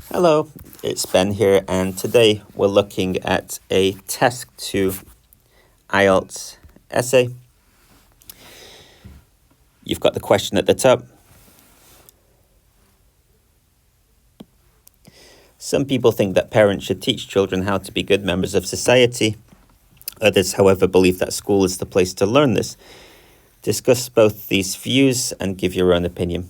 Hello, it's Ben here, and today we're looking at a Task 2 IELTS essay. You've got the question at the top. Some people think that parents should teach children how to be good members of society. Others, however, believe that school is the place to learn this. Discuss both these views and give your own opinion.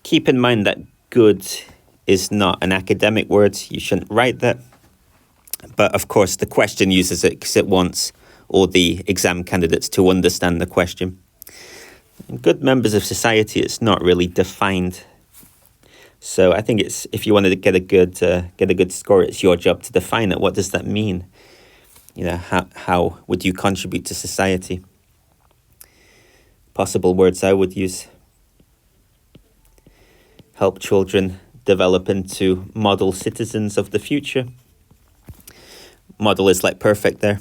Keep in mind that good is not an academic word. You shouldn't write that. But of course, the question uses it because it wants all the exam candidates to understand the question. Good members of society, it's not really defined. So I think it's, if you wanted to get a good score, it's your job to define it. What does that mean? You know, how would you contribute to society? Possible words I would use: help children develop into model citizens of the future. Model is like perfect there.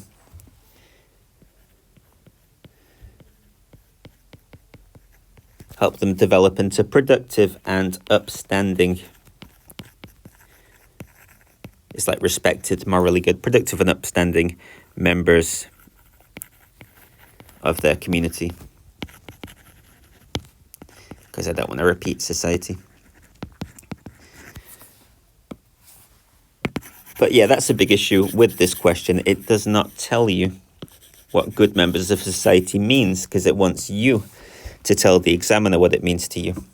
Help them develop into productive and upstanding. It's like respected, morally good, productive and upstanding members of their community. Because I don't want to repeat society. But yeah, that's a big issue with this question. It does not tell you what good members of society means, because it wants you to tell the examiner what it means to you.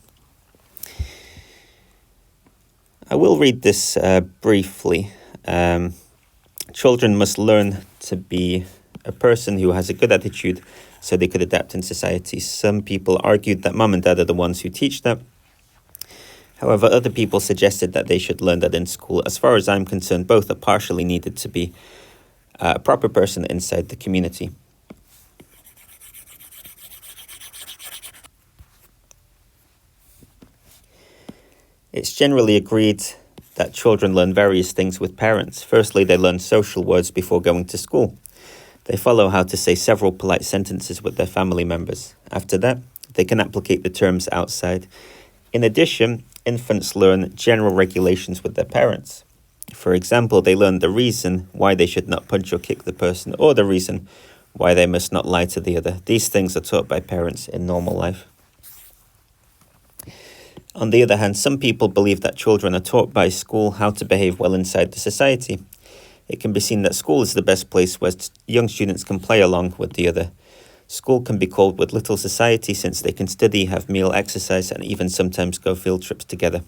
I will read this briefly. Children must learn to be a person who has a good attitude so they could adapt in society. Some people argued that mum and dad are the ones who teach that. However, other people suggested that they should learn that in school. As far as I'm concerned, both are partially needed to be a proper person inside the community. It's generally agreed that children learn various things with parents. Firstly, they learn social words before going to school. They follow how to say several polite sentences with their family members. After that, they can applicate the terms outside. In addition, infants learn general regulations with their parents. For example, they learn the reason why they should not punch or kick the person, or the reason why they must not lie to the other. These things are taught by parents in normal life. On the other hand, some people believe that children are taught by school how to behave well inside the society. It can be seen that school is the best place where young students can play along with the other. School can be called with little society, since they can study, have meal, exercise, and even sometimes go field trips together.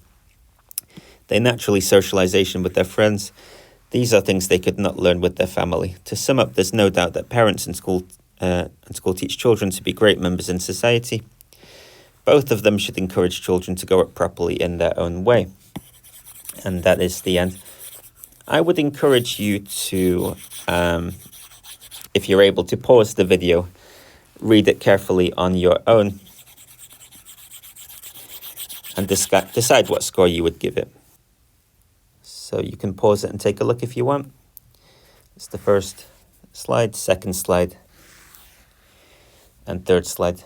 They naturally socialization with their friends. These are things they could not learn with their family. To sum up, there's no doubt that parents and school teach children to be great members in society. Both of them should encourage children to grow up properly in their own way. And that is the end. I would encourage you to, if you're able to, pause the video, read it carefully on your own, and decide what score you would give it. So you can pause it and take a look if you want. It's the first slide, second slide, and third slide.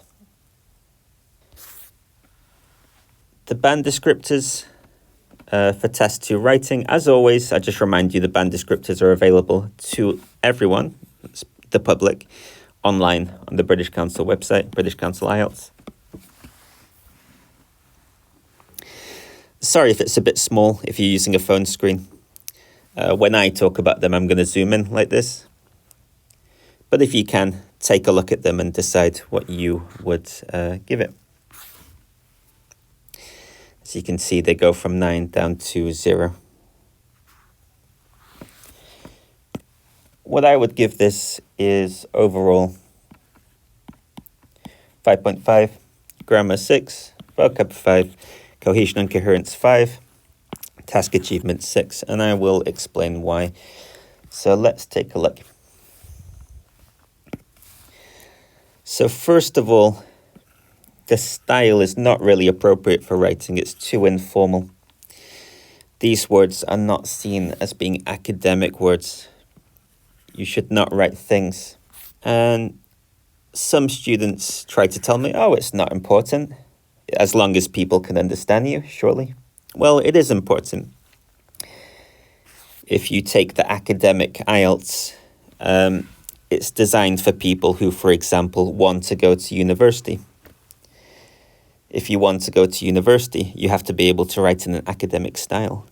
The band descriptors for Task 2 writing. As always, I just remind you the band descriptors are available to everyone, the public, online on the British Council website, British Council IELTS. Sorry if it's a bit small if you're using a phone screen. When I talk about them, I'm going to zoom in like this. But if you can, take a look at them and decide what you would give it. As you can see, they go from 9 down to 0. What I would give this is overall 5.5, grammar 6, vocab 5, cohesion and coherence 5, task achievement 6, and I will explain why. So let's take a look. So first of all, the style is not really appropriate for writing. It's too informal. These words are not seen as being academic words. You should not write things. And some students try to tell me, oh, it's not important, as long as people can understand you, surely. Well, it is important. If you take the academic IELTS, it's designed for people who, for example, want to go to university. If you want to go to university, you have to be able to write in an academic style.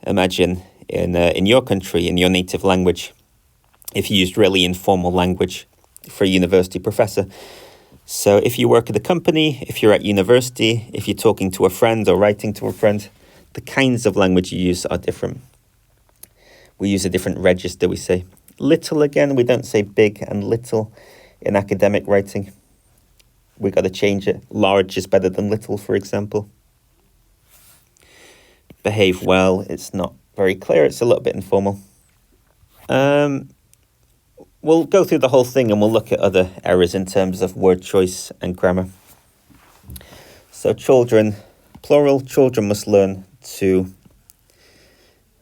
Imagine in your country, in your native language, if you used really informal language for a university professor. So if you work at a company, if you're at university, if you're talking to a friend or writing to a friend, the kinds of language you use are different. We use a different register, we say. Little again, we don't say big and little in academic writing. We got to change it. Large is better than little, for example. Behave well, it's not very clear, it's a little bit informal. We'll go through the whole thing and we'll look at other errors in terms of word choice and grammar. So children, plural, children must learn to,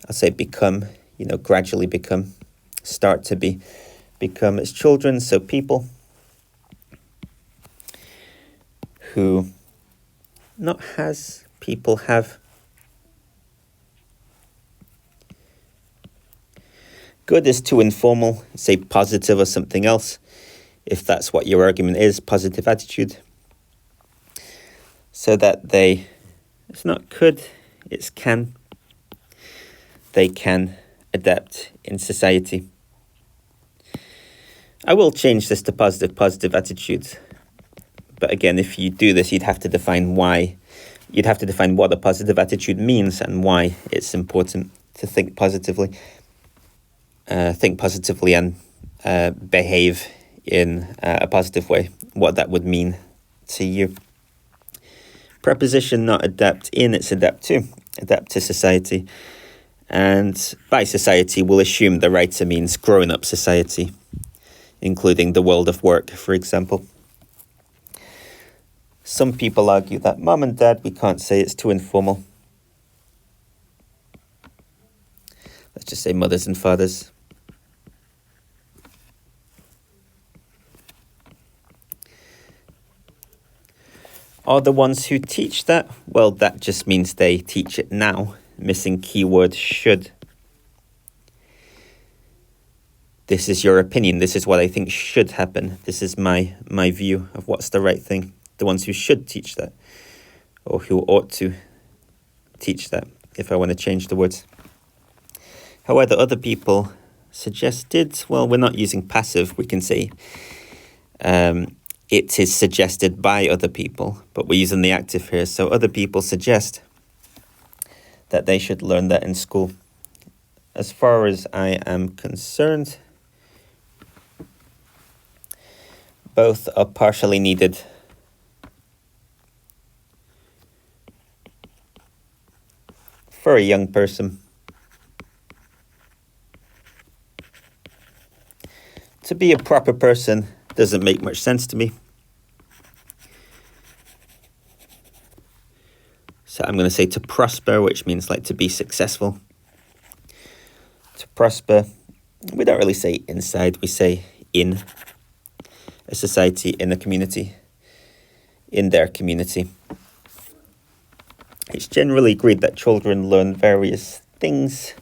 I'll say become, gradually become, start to become as children, so people who, not has, people have. Good is too informal, say positive or something else, if that's what your argument is, positive attitude. So that it's not could, it's can. They can adapt in society. I will change this to positive attitude. But again, if you do this, you'd have to define why. You'd have to define what a positive attitude means and why it's important to think positively. Think positively and behave in a positive way, what that would mean to you. Preposition, not adapt in, it's adapt to society. And by society, we'll assume the writer means grown-up society, including the world of work, for example. Some people argue that mum and dad, we can't say, it's too informal. Let's just say mothers and fathers. Are the ones who teach that? Well, that just means they teach it now. Missing keyword should. This is your opinion. This is what I think should happen. This is my view of what's the right thing. The ones who should teach that, or who ought to teach that, if I want to change the words. However, other people suggested, well, we're not using passive. We can say it is suggested by other people, but we're using the active here. So other people suggest that they should learn that in school. As far as I am concerned, both are partially needed. For a young person. To be a proper person doesn't make much sense to me. So I'm going to say to prosper, which means like to be successful. To prosper, we don't really say inside, we say in a society, in a community, in their community. It's generally agreed that children learn various things.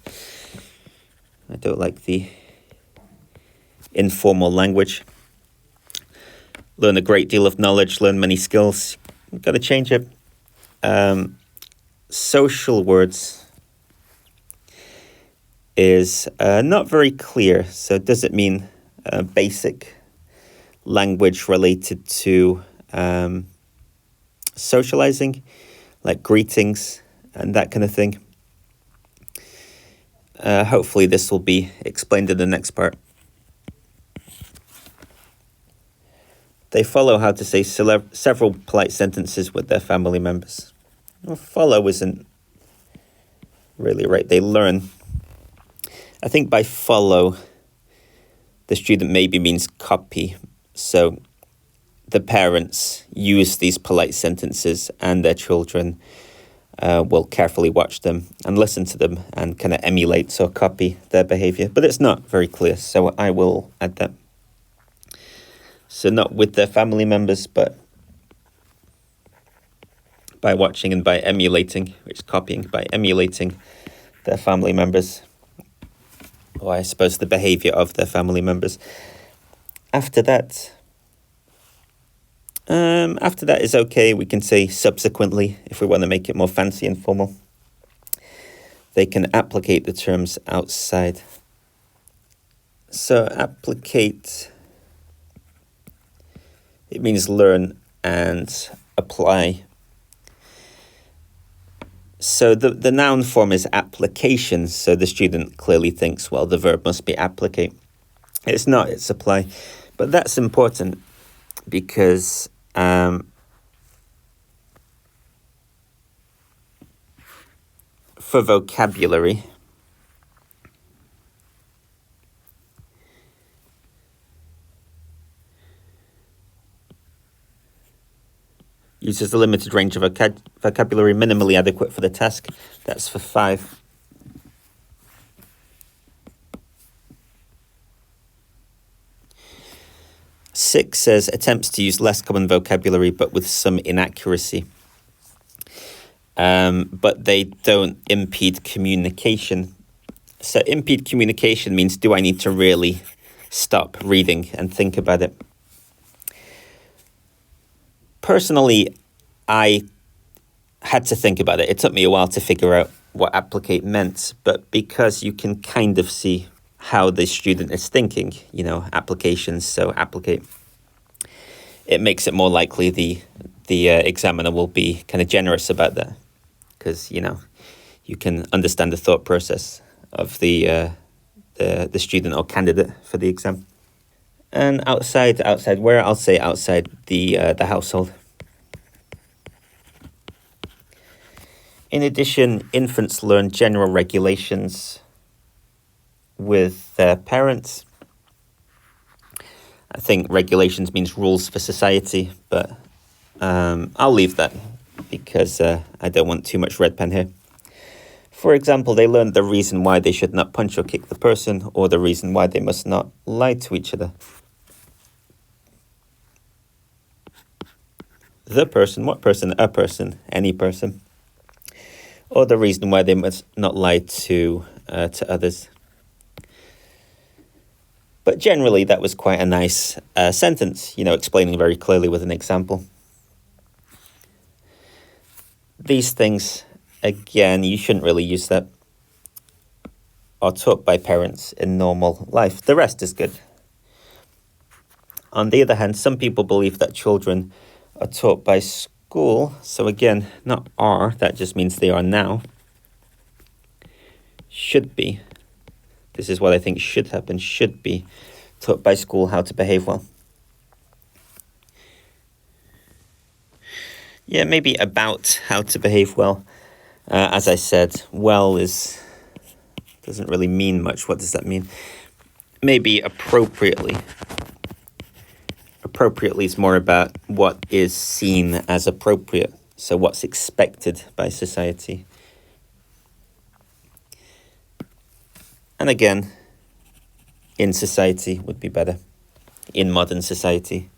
I don't like the informal language. Learn a great deal of knowledge, learn many skills. You've got to change it. Social words is not very clear. So does it mean basic language related to socializing, like greetings and that kind of thing? Hopefully this will be explained in the next part. They follow how to say several polite sentences with their family members. Well, follow isn't really right. They learn. I think by follow, the student maybe means copy. So the parents use these polite sentences and their children will carefully watch them and listen to them and kind of emulate or copy their behavior. But it's not very clear, so I will add that. So not with their family members, but by watching and by emulating, which is copying, by emulating their family members, or I suppose the behavior of their family members. After that is okay. We can say subsequently if we want to make it more fancy and formal. They can applicate the terms outside. So applicate, it means learn and apply. So the noun form is application, so the student clearly thinks, well, the verb must be applicate. It's not, it's apply. But that's important because for vocabulary, uses a limited range of vocabulary minimally adequate for the task. That's for 5. Six says attempts to use less common vocabulary but with some inaccuracy. But they don't impede communication. So impede communication means, do I need to really stop reading and think about it? Personally, I had to think about it. It took me a while to figure out what applicate meant, but because you can kind of see how the student is thinking, applications, so applicate, it makes it more likely the examiner will be kind of generous about that, because, you can understand the thought process of the student or candidate for the exam. And outside where? I'll say outside the household. In addition, infants learn general regulations with their parents. I think regulations means rules for society, but I'll leave that because I don't want too much red pen here. For example, they learn the reason why they should not punch or kick the person, or the reason why they must not lie to each other. The person, what person? A person, any person. Or the reason why they must not lie to others. But generally, that was quite a nice sentence, explaining very clearly with an example. These things, again, you shouldn't really use that, are taught by parents in normal life. The rest is good. On the other hand, some people believe that children are taught by school. So again, not are, that just means they are now. Should be. This is what I think should happen, should be taught by school how to behave well. Yeah, maybe about how to behave well. As I said, well doesn't really mean much. What does that mean? Maybe appropriately. Appropriately is more about what is seen as appropriate. So what's expected by society. And again, in society would be better. In modern society.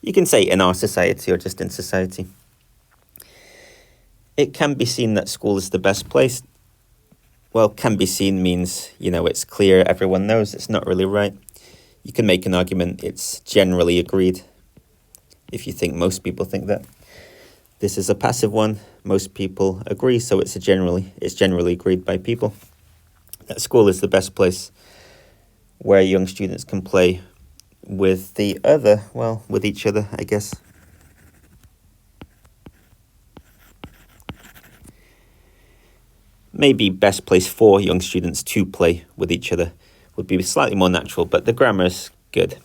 You can say in our society or just in society. It can be seen that school is the best place. Well, can be seen means, it's clear, everyone knows, it's not really right. You can make an argument, it's generally agreed. If you think most people think that. This is a passive one, most people agree, so it's generally agreed by people. That school is the best place where young students can play with with each other, I guess. Maybe best place for young students to play with each other would be slightly more natural, but the grammar is good,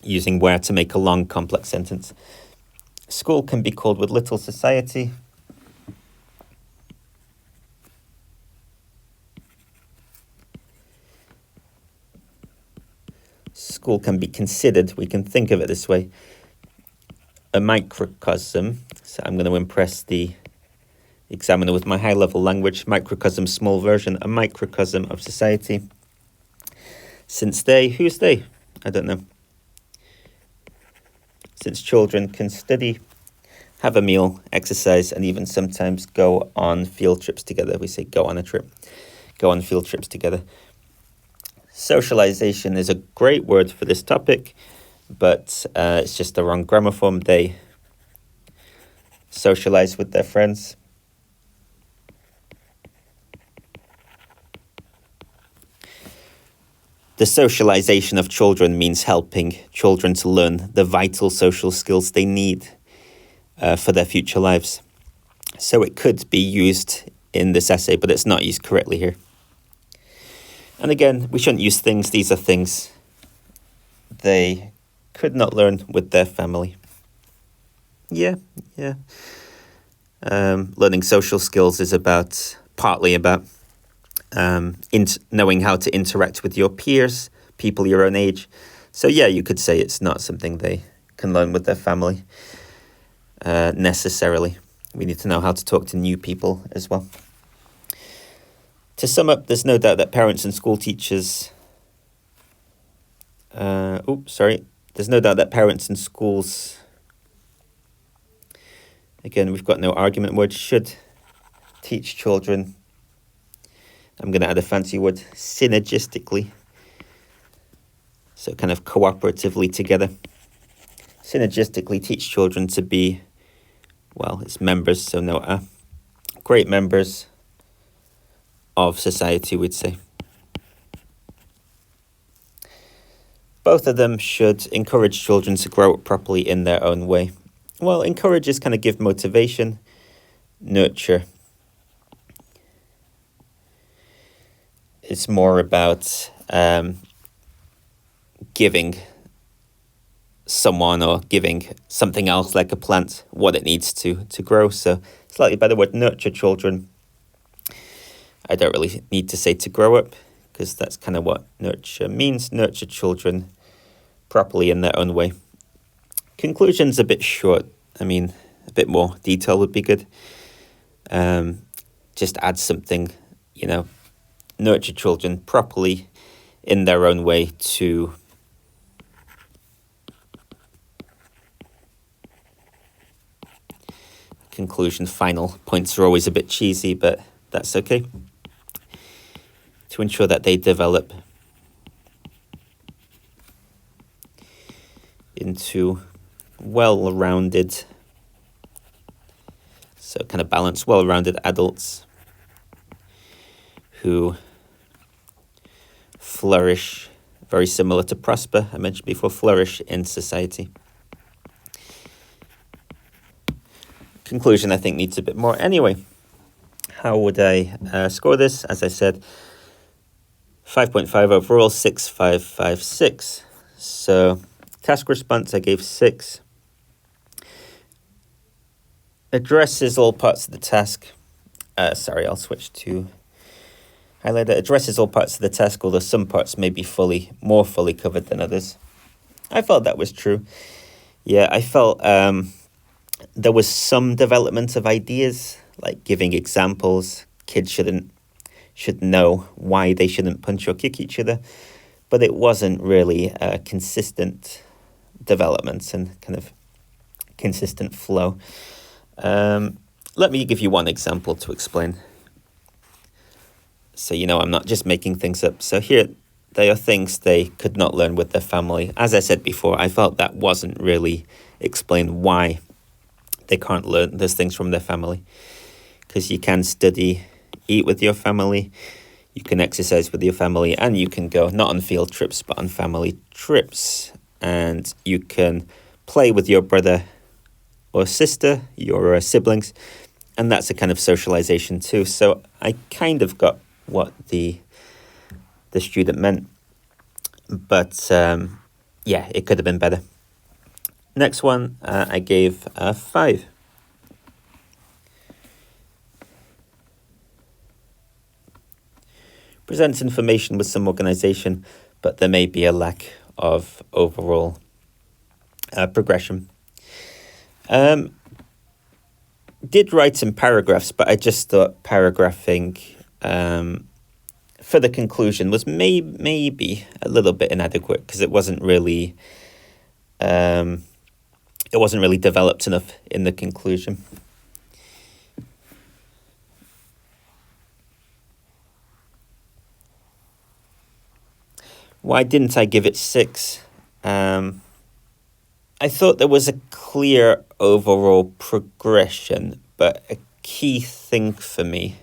using where to make a long, complex sentence. School can be called with little society. School can be considered, we can think of it this way, a microcosm. So I'm going to impress the examiner with my high-level language, microcosm, small version, a microcosm of society. Since they, who's they? I don't know. Since children can study, have a meal, exercise, and even sometimes go on field trips together. We say go on a trip, go on field trips together. Socialization is a great word for this topic, but it's just the wrong grammar form. They socialize with their friends. The socialization of children means helping children to learn the vital social skills they need for their future lives. So it could be used in this essay, but it's not used correctly here. And again, we shouldn't use things. These are things they could not learn with their family. Yeah. Learning social skills is partly about knowing how to interact with your peers, people your own age. So yeah, you could say it's not something they can learn with their family necessarily. We need to know how to talk to new people as well. To sum up, there's no doubt that parents and school teachers... There's no doubt that parents and schools... Again, we've got no argument word. Should teach children... I'm going to add a fancy word, synergistically. So kind of cooperatively together. Synergistically teach children to be, it's members, so no great members of society, we'd say. Both of them should encourage children to grow up properly in their own way. Well, encourage is kind of give motivation, nurture. It's more about giving someone or giving something else like a plant what it needs to grow. So slightly better word, nurture children. I don't really need to say to grow up because that's kind of what nurture means. Nurture children properly in their own way. Conclusion's a bit short. I mean, a bit more detail would be good. Just add something, nurture children properly in their own way to conclusion. Final points are always a bit cheesy, but that's okay. To ensure that they develop into well-rounded, so kind of balanced, well-rounded adults who flourish, very similar to prosper, I mentioned before, flourish in society. Conclusion, I think, needs a bit more. Anyway, how would I score this? As I said, 5.5 overall, 6.556. So task response, I gave 6. Addresses all parts of the task. I'll switch to highlighter. Addresses all parts of the task, although some parts may be more fully covered than others. I felt that was true. Yeah, I felt there was some development of ideas, like giving examples. Kids should know why they shouldn't punch or kick each other, but it wasn't really a consistent development and kind of consistent flow. Let me give you one example to explain. So, I'm not just making things up. So here, they are things they could not learn with their family. As I said before, I felt that wasn't really explained why they can't learn those things from their family. Because you can study, eat with your family, you can exercise with your family, and you can go not on field trips, but on family trips. And you can play with your brother or sister, your siblings, and that's a kind of socialization too. So I kind of got what the student meant, but it could have been better. Next one, I gave a 5. Presents information with some organization, but there may be a lack of overall progression. did write in paragraphs, but I just thought paragraphing for the conclusion was maybe a little bit inadequate because it wasn't really developed enough in the conclusion. Why didn't I give it 6? I thought there was a clear overall progression, but a key thing for me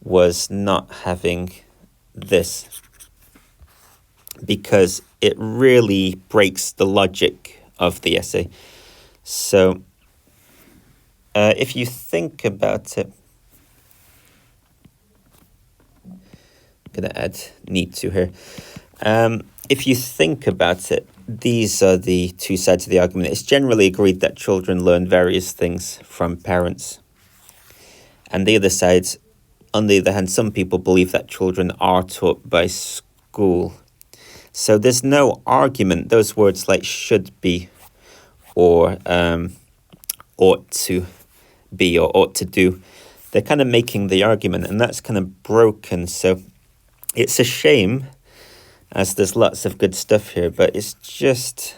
was not having this, because it really breaks the logic of the essay. So if you think about it, I'm going to add need to here. If you think about it, these are the two sides of the argument. It's generally agreed that children learn various things from parents. And the other side, on the other hand, some people believe that children are taught by school. So there's no argument. Those words like should be or ought to be or ought to do, they're kind of making the argument, and that's kind of broken. So it's a shame, as there's lots of good stuff here, but it's just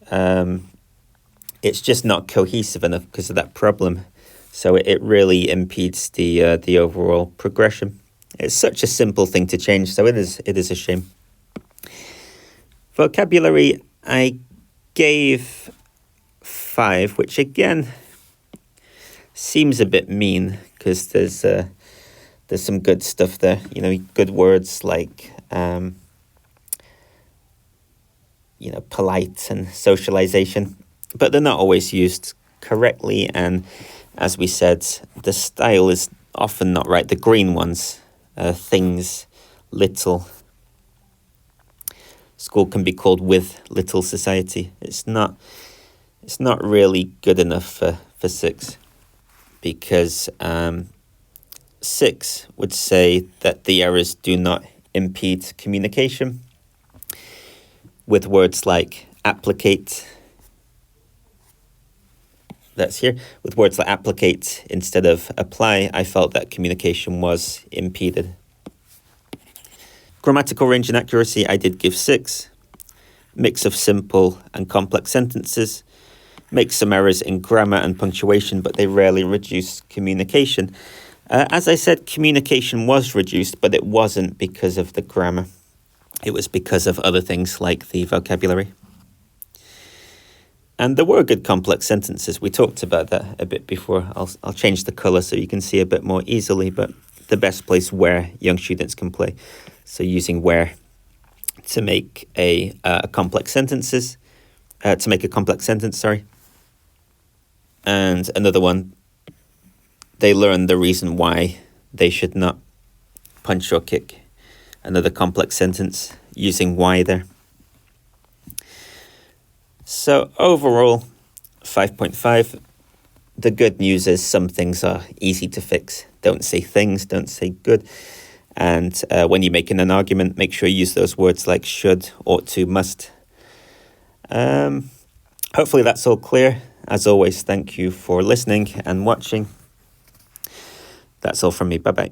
not cohesive enough because of that problem. So it really impedes the overall progression. It's such a simple thing to change, so it is a shame. Vocabulary, I gave 5, which again seems a bit mean because there's some good stuff there. You know, good words like polite and socialization, but they're not always used correctly. And as we said, the style is often not right. The green ones, things, little. School can be called with little society. It's not really good enough for 6, because 6 would say that the errors do not impede communication, with words like applicate. That's here. With words like applicate instead of apply, I felt that communication was impeded. Grammatical range and accuracy, I did give 6. Mix of simple and complex sentences. Make some errors in grammar and punctuation, but they rarely reduce communication. As I said, communication was reduced, but it wasn't because of the grammar. It was because of other things like the vocabulary. And there were good complex sentences. We talked about that a bit before. I'll change the colour so you can see a bit more easily, but the best place where young students can play. So using where to make a complex sentence, sorry. And another one, they learn the reason why they should not punch or kick. Another complex sentence using why there. So overall, 5.5. The good news is some things are easy to fix. Don't say things, don't say good. And when you're making an argument, make sure you use those words like should, ought to, must. Hopefully that's all clear. As always, thank you for listening and watching. That's all from me. Bye-bye.